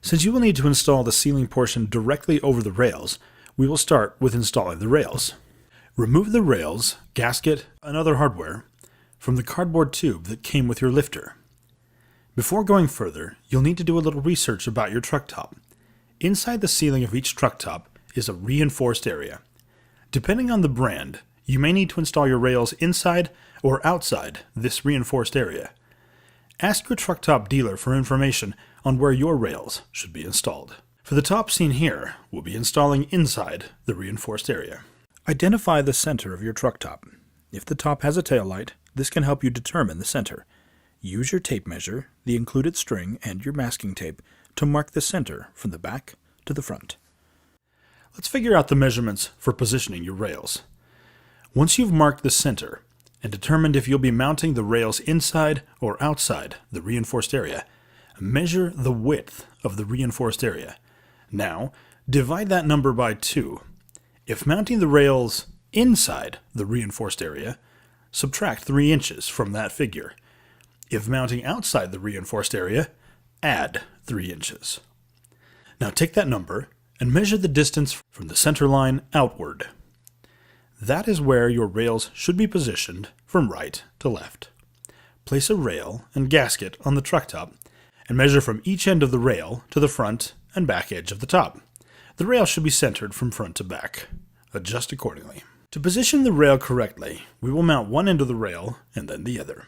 Since you will need to install the ceiling portion directly over the rails, we will start with installing the rails. Remove the rails, gasket, and other hardware from the cardboard tube that came with your lifter. Before going further, you'll need to do a little research about your truck top. Inside the ceiling of each truck top is a reinforced area. Depending on the brand, you may need to install your rails inside or outside this reinforced area. Ask your truck top dealer for information on where your rails should be installed. For the top seen here, we'll be installing inside the reinforced area. Identify the center of your truck top. If the top has a tail light, this can help you determine the center. Use your tape measure, the included string, and your masking tape to mark the center from the back to the front. Let's figure out the measurements for positioning your rails. Once you've marked the center and determined if you'll be mounting the rails inside or outside the reinforced area, measure the width of the reinforced area. Now, divide that number by 2. If mounting the rails inside the reinforced area, subtract 3 inches from that figure. If mounting outside the reinforced area, add 3 inches. Now take that number and measure the distance from the center line outward. That is where your rails should be positioned from right to left. Place a rail and gasket on the truck top and measure from each end of the rail to the front and back edge of the top. The rail should be centered from front to back. Adjust accordingly. To position the rail correctly, we will mount one end of the rail and then the other.